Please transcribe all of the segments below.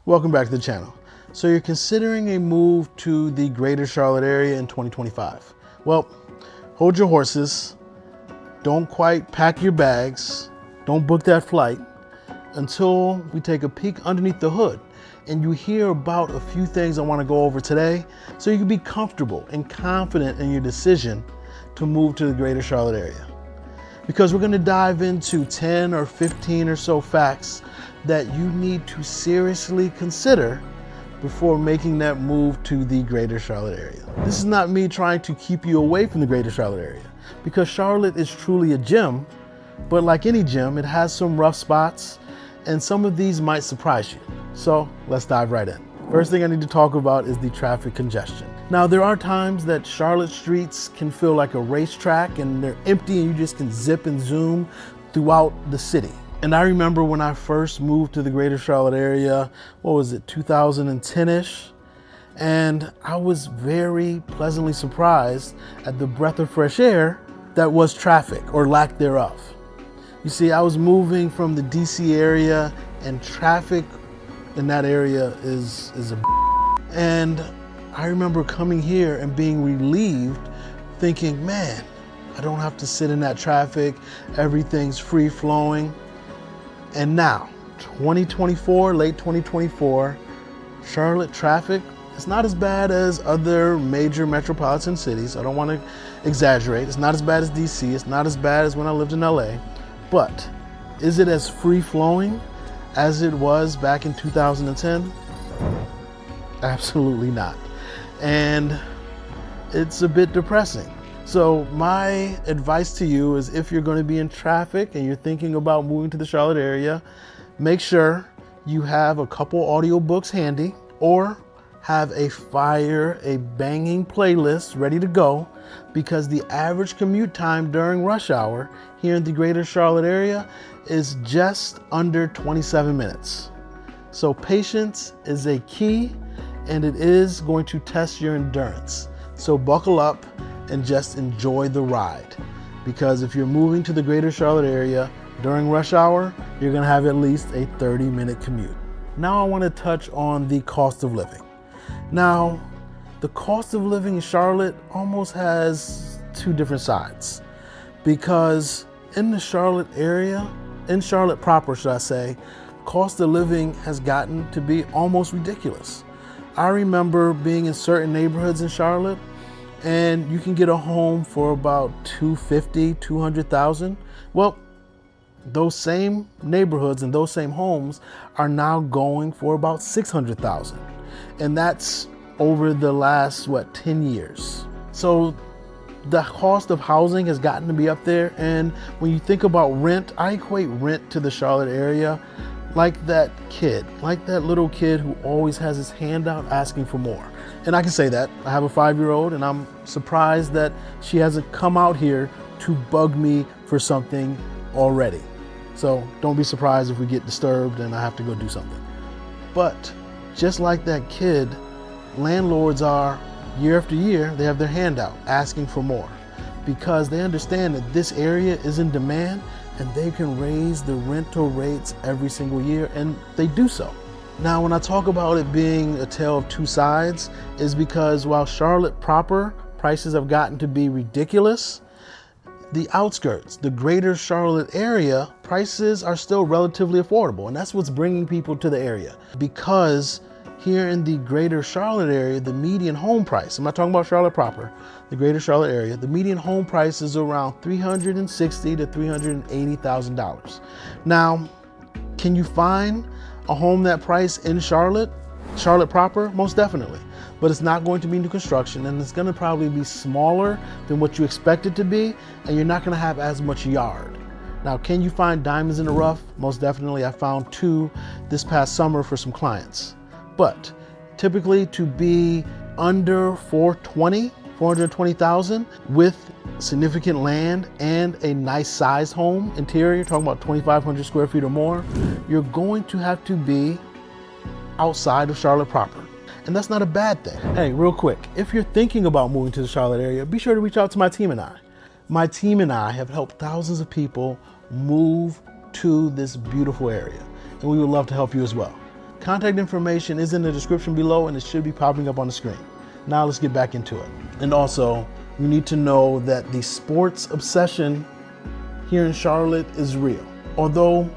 Welcome back to the channel. So you're considering a move to the greater Charlotte area in 2025. Well, hold your horses. Don't quite pack your bags. Don't book that flight until we take a peek underneath the hood and you hear about a few things I want to go over today so you can be comfortable and confident in your decision to move to the greater Charlotte area. Because we're going to dive into 10 or 15 or so facts that you need to seriously consider before making that move to the greater Charlotte area. This is not me trying to keep you away from the greater Charlotte area, because Charlotte is truly a gem, but like any gem, it has some rough spots and some of these might surprise you. So let's dive right in. First thing I need to talk about is the traffic congestion. Now, there are times that Charlotte streets can feel like a racetrack and they're empty and you just can zip and zoom throughout the city. And I remember when I first moved to the greater Charlotte area, what was it, 2010-ish? And I was very pleasantly surprised at the breath of fresh air that was traffic or lack thereof. You see, I was moving from the DC area and traffic in that area is a and I remember coming here and being relieved, thinking, man, I don't have to sit in that traffic. Everything's free flowing. And now, 2024, late 2024, Charlotte traffic is not as bad as other major metropolitan cities. I don't want to exaggerate. It's not as bad as DC. It's not as bad as when I lived in LA. But is it as free flowing as it was back in 2010? Absolutely not. And it's a bit depressing. So my advice to you is, if you're going to be in traffic and you're thinking about moving to the Charlotte area, make sure you have a couple audiobooks handy or have a banging playlist ready to go, because the average commute time during rush hour here in the greater Charlotte area is just under 27 minutes. So patience is a key, and it is going to test your endurance. So buckle up and just enjoy the ride, because if you're moving to the greater Charlotte area during rush hour, you're gonna have at least a 30-minute commute. Now I wanna touch on the cost of living. Now, the cost of living in Charlotte almost has two different sides, because in the Charlotte area, in Charlotte proper, should I say, cost of living has gotten to be almost ridiculous. I remember being in certain neighborhoods in Charlotte and you can get a home for about $250,000, $200,000. Well, those same neighborhoods and those same homes are now going for about $600,000. And that's over the last, 10 years. So the cost of housing has gotten to be up there. And when you think about rent, I equate rent to the Charlotte area like that little kid who always has his hand out asking for more. And I can say that. I have a 5-year-old and I'm surprised that she hasn't come out here to bug me for something already. So don't be surprised if we get disturbed and I have to go do something. But just like that kid, landlords are, year after year, they have their hand out asking for more, because they understand that this area is in demand and they can raise the rental rates every single year, and they do so. Now, when I talk about it being a tale of two sides, is because while Charlotte proper prices have gotten to be ridiculous, the outskirts, the greater Charlotte area, prices are still relatively affordable. And that's what's bringing people to the area, because here in the greater Charlotte area, the median home price, I'm not talking about Charlotte proper, the greater Charlotte area, the median home price is around $360,000 to $380,000. Now, can you find a home that price in Charlotte proper? Most definitely. But it's not going to be new construction, and it's going to probably be smaller than what you expect it to be, and you're not going to have as much yard. Now, can you find diamonds in the rough? Most definitely. I found 2 this past summer for some clients. But typically, to be under 420,000 with significant land and a nice sized home interior, talking about 2,500 square feet or more, you're going to have to be outside of Charlotte proper. And that's not a bad thing. Hey, real quick, if you're thinking about moving to the Charlotte area, be sure to reach out to my team and I. My team and I have helped thousands of people move to this beautiful area, and we would love to help you as well. Contact information is in the description below and it should be popping up on the screen. Now let's get back into it. And also, you need to know that the sports obsession here in Charlotte is real, although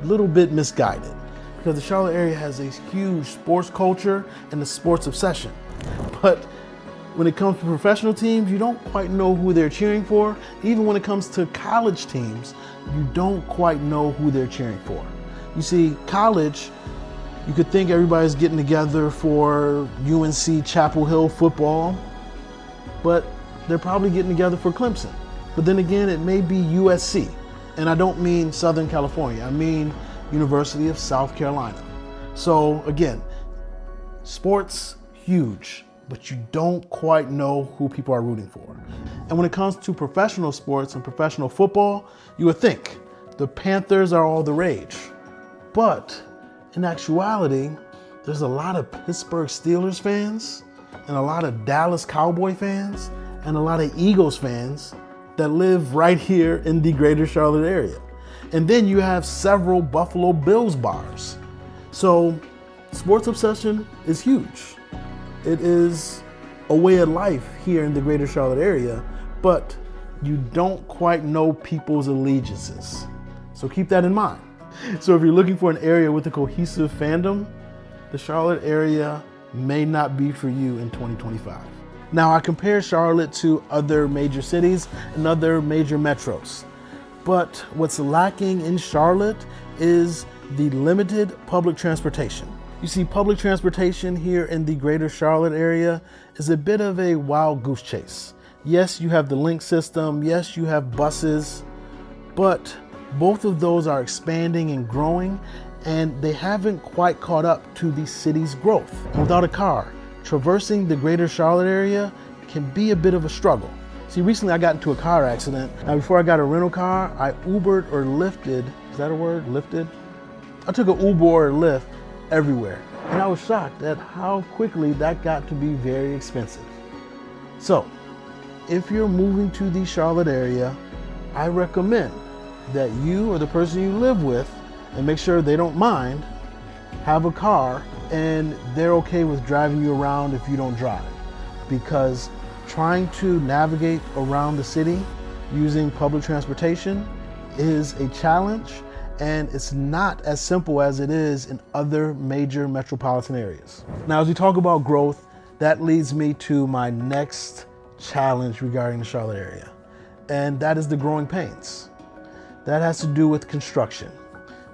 a little bit misguided, because the Charlotte area has a huge sports culture and a sports obsession. But when it comes to professional teams, you don't quite know who they're cheering for. Even when it comes to college teams, you don't quite know who they're cheering for. You see, college, you could think everybody's getting together for UNC Chapel Hill football, but they're probably getting together for Clemson. But then again, it may be USC. And I don't mean Southern California, I mean University of South Carolina. So again, sports, huge, but you don't quite know who people are rooting for. And when it comes to professional sports and professional football, you would think the Panthers are all the rage. But in actuality, there's a lot of Pittsburgh Steelers fans and a lot of Dallas Cowboy fans and a lot of Eagles fans that live right here in the greater Charlotte area. And then you have several Buffalo Bills bars. So sports obsession is huge. It is a way of life here in the greater Charlotte area, but you don't quite know people's allegiances. So keep that in mind. So if you're looking for an area with a cohesive fandom, the Charlotte area may not be for you in 2025. Now, I compare Charlotte to other major cities and other major metros, but what's lacking in Charlotte is the limited public transportation. You see, public transportation here in the greater Charlotte area is a bit of a wild goose chase. Yes, you have the link system, yes, you have buses, but both of those are expanding and growing, and they haven't quite caught up to the city's growth. And without a car, traversing the greater Charlotte area can be a bit of a struggle. See, recently I got into a car accident. Now, before I got a rental car, I Ubered or Lyfted. Is that a word? Lifted? I took an Uber or Lyft everywhere. And I was shocked at how quickly that got to be very expensive. So, if you're moving to the Charlotte area, I recommend that you or the person you live with, and make sure they don't mind, have a car and they're okay with driving you around if you don't drive. Because trying to navigate around the city using public transportation is a challenge, and it's not as simple as it is in other major metropolitan areas. Now, as we talk about growth, that leads me to my next challenge regarding the Charlotte area, and that is the growing pains. That has to do with construction.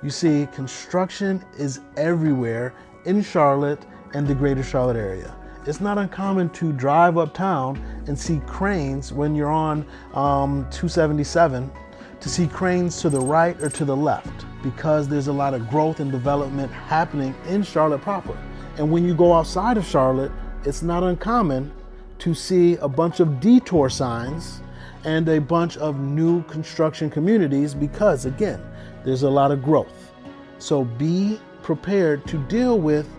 You see, construction is everywhere in Charlotte and the greater Charlotte area. It's not uncommon to drive uptown and see cranes when you're on 277, to see cranes to the right or to the left, because there's a lot of growth and development happening in Charlotte proper. And when you go outside of Charlotte, it's not uncommon to see a bunch of detour signs and a bunch of new construction communities, because again, there's a lot of growth. So be prepared to deal with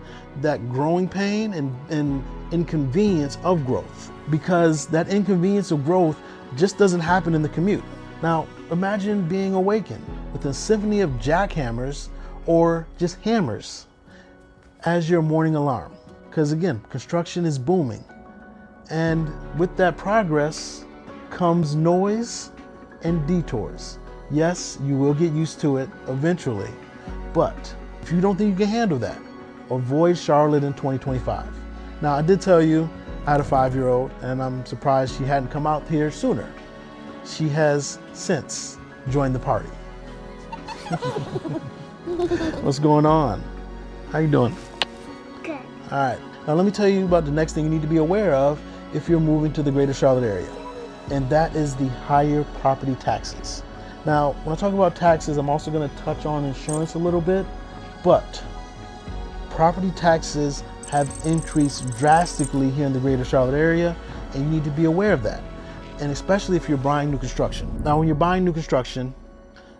that growing pain and inconvenience of growth, because that inconvenience of growth just doesn't happen in the commute. Now, imagine being awakened with a symphony of jackhammers or just hammers as your morning alarm, because again, construction is booming. And with that progress comes noise and detours. Yes, you will get used to it eventually, but if you don't think you can handle that, avoid Charlotte in 2025. Now, I did tell you I had a 5-year-old, and I'm surprised she hadn't come out here sooner. She has since joined the party. What's going on? How you doing? Good. All right, now let me tell you about the next thing you need to be aware of if you're moving to the greater Charlotte area, and that is the higher property taxes. Now, when I talk about taxes, I'm also going to touch on insurance a little bit, but property taxes have increased drastically here in the greater Charlotte area, and you need to be aware of that, and especially if you're buying new construction. Now, when you're buying new construction,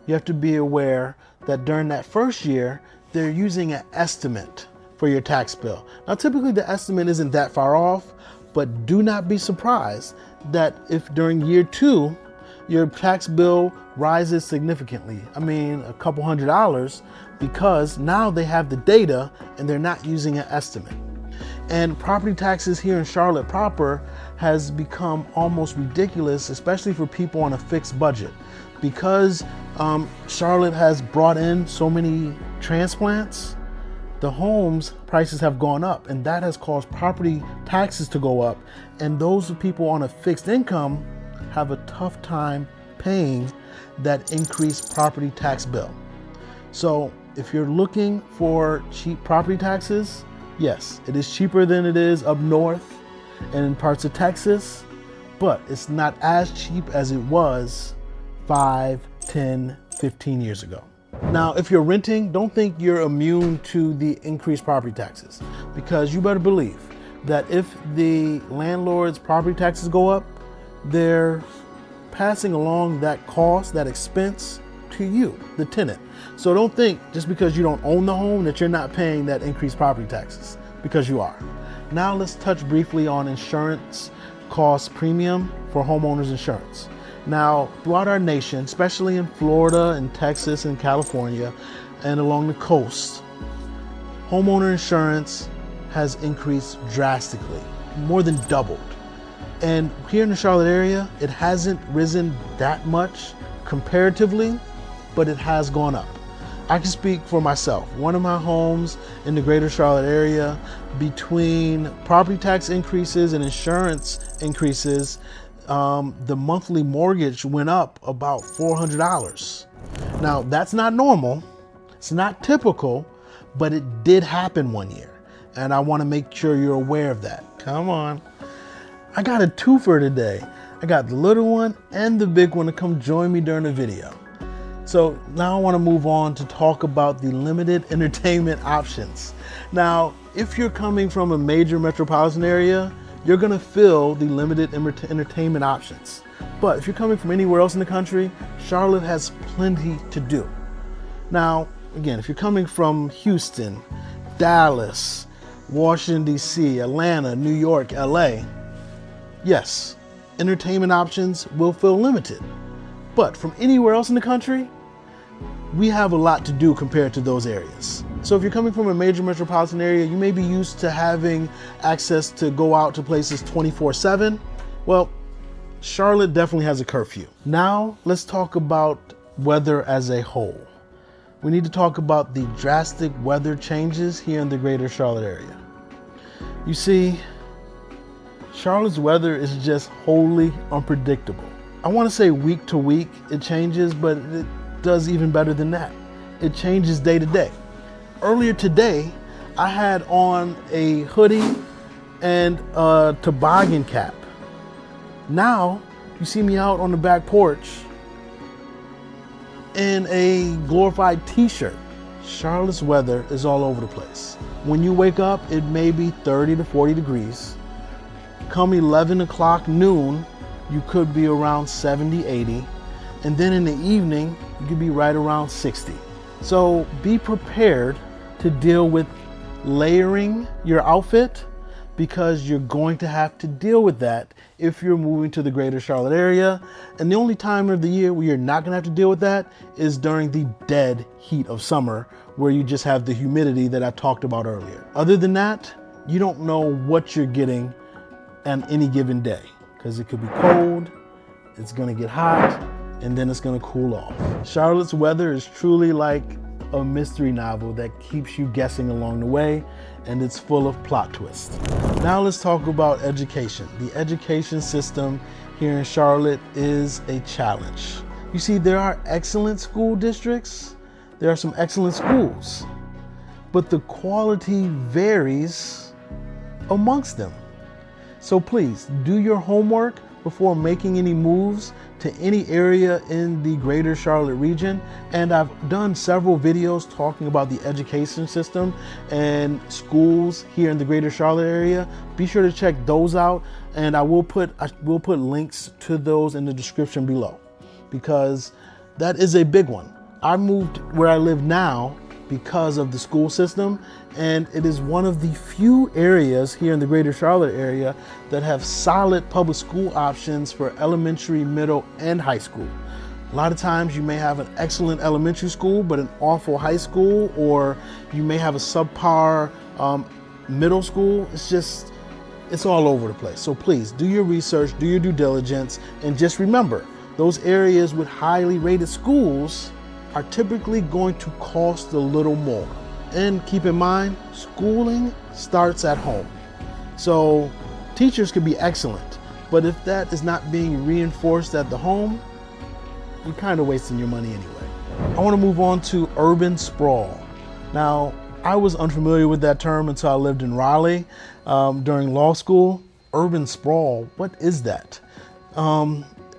you have to be aware that during that first year, they're using an estimate for your tax bill. Now, typically the estimate isn't that far off, but do not be surprised that if during year 2, your tax bill rises significantly. I mean, a couple $100, because now they have the data and they're not using an estimate. And property taxes here in Charlotte proper has become almost ridiculous, especially for people on a fixed budget. Because Charlotte has brought in so many transplants, the homes prices have gone up, and that has caused property taxes to go up. And those people on a fixed income have a tough time paying that increased property tax bill. So if you're looking for cheap property taxes, yes, it is cheaper than it is up north and in parts of Texas, but it's not as cheap as it was 5, 10, 15 years ago. Now, if you're renting, don't think you're immune to the increased property taxes, because you better believe that if the landlord's property taxes go up, they're passing along that cost, that expense to you, the tenant. So don't think just because you don't own the home that you're not paying that increased property taxes, because you are. Now let's touch briefly on insurance cost premium for homeowners insurance. Now, throughout our nation, especially in Florida and Texas and California and along the coast, homeowner insurance has increased drastically, more than doubled. And here in the Charlotte area, it hasn't risen that much comparatively, but it has gone up. I can speak for myself. One of my homes in the greater Charlotte area, between property tax increases and insurance increases, the monthly mortgage went up about $400. Now, that's not normal. It's not typical, but it did happen one year. And I want to make sure you're aware of that. Come on. I got a twofer today. I got the little one and the big one to come join me during the video. So now I want to move on to talk about the limited entertainment options. Now, if you're coming from a major metropolitan area, you're gonna feel the limited entertainment options. But if you're coming from anywhere else in the country, Charlotte has plenty to do. Now, again, if you're coming from Houston, Dallas, Washington, D.C., Atlanta, New York, LA, yes, entertainment options will feel limited. But from anywhere else in the country, we have a lot to do compared to those areas. So if you're coming from a major metropolitan area, you may be used to having access to go out to places 24/7. Well, Charlotte definitely has a curfew. Now let's talk about weather as a whole. We need to talk about the drastic weather changes here in the greater Charlotte area. You see, Charlotte's weather is just wholly unpredictable. I want to say week to week it changes, but it does even better than that. It changes day to day. Earlier today, I had on a hoodie and a toboggan cap. Now, you see me out on the back porch in a glorified t-shirt. Charlotte's weather is all over the place. When you wake up, it may be 30 to 40 degrees. Come 11 o'clock noon, you could be around 70, 80. And then in the evening, you could be right around 60. So be prepared to deal with layering your outfit, because you're going to have to deal with that if you're moving to the greater Charlotte area. And the only time of the year where you're not gonna have to deal with that is during the dead heat of summer, where you just have the humidity that I talked about earlier. Other than that, you don't know what you're getting on any given day, because it could be cold, it's gonna get hot, and then it's gonna cool off. Charlotte's weather is truly like a mystery novel that keeps you guessing along the way, and it's full of plot twists. Now let's talk about education. The education system here in Charlotte is a challenge. You see, there are excellent school districts, there are some excellent schools, but the quality varies amongst them. So please do your homework before making any moves to any area in the greater Charlotte region. And I've done several videos talking about the education system and schools here in the greater Charlotte area. Be sure to check those out, and I will put links to those in the description below, because that is a big one. I moved where I live now because of the school system, and it is one of the few areas here in the greater Charlotte area that have solid public school options for elementary, middle, and high school. A lot of times you may have an excellent elementary school but an awful high school, or you may have a subpar middle school. It's all over the place. So please do your research, do your due diligence, and just remember, those areas with highly rated schools are typically going to cost a little more. And keep in mind, schooling starts at home. So teachers can be excellent, but if that is not being reinforced at the home, you're kind of wasting your money anyway. I want to move on to urban sprawl. Now, I was unfamiliar with that term until I lived in Raleigh during law school. Urban sprawl, what is that?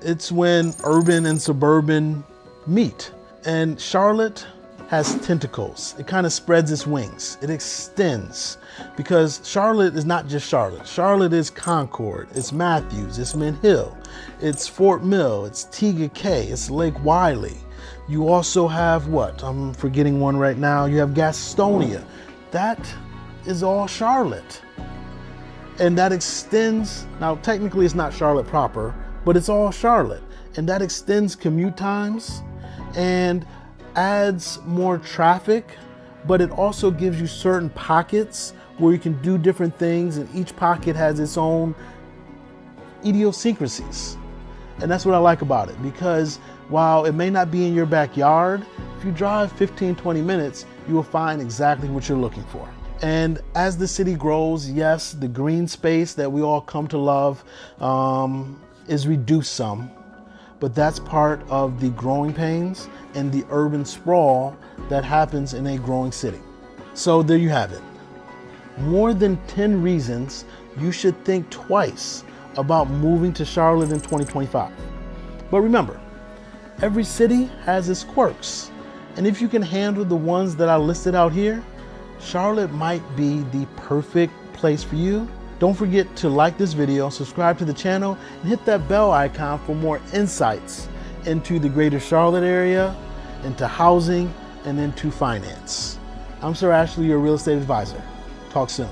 It's when urban and suburban meet. And Charlotte has tentacles. It kind of spreads its wings. It extends, because Charlotte is not just Charlotte. Charlotte is Concord, it's Matthews, it's Mint Hill, it's Fort Mill, it's Tega Cay, it's Lake Wylie. You also have what? I'm forgetting one right now. You have Gastonia. That is all Charlotte. And that extends, now technically it's not Charlotte proper, but it's all Charlotte. And that extends commute times and adds more traffic, but it also gives you certain pockets where you can do different things, and each pocket has its own idiosyncrasies. And that's what I like about it, because while it may not be in your backyard, if you drive 15-20 minutes, you will find exactly what you're looking for. And as the city grows, yes, the green space that we all come to love is reduced some, but that's part of the growing pains and the urban sprawl that happens in a growing city. So there you have it. More than 10 reasons you should think twice about moving to Charlotte in 2025. But remember, every city has its quirks. And if you can handle the ones that I listed out here, Charlotte might be the perfect place for you. Don't forget to like this video, subscribe to the channel, and hit that bell icon for more insights into the greater Charlotte area, into housing, and into finance. I'm Sir Ashley, your real estate advisor. Talk soon.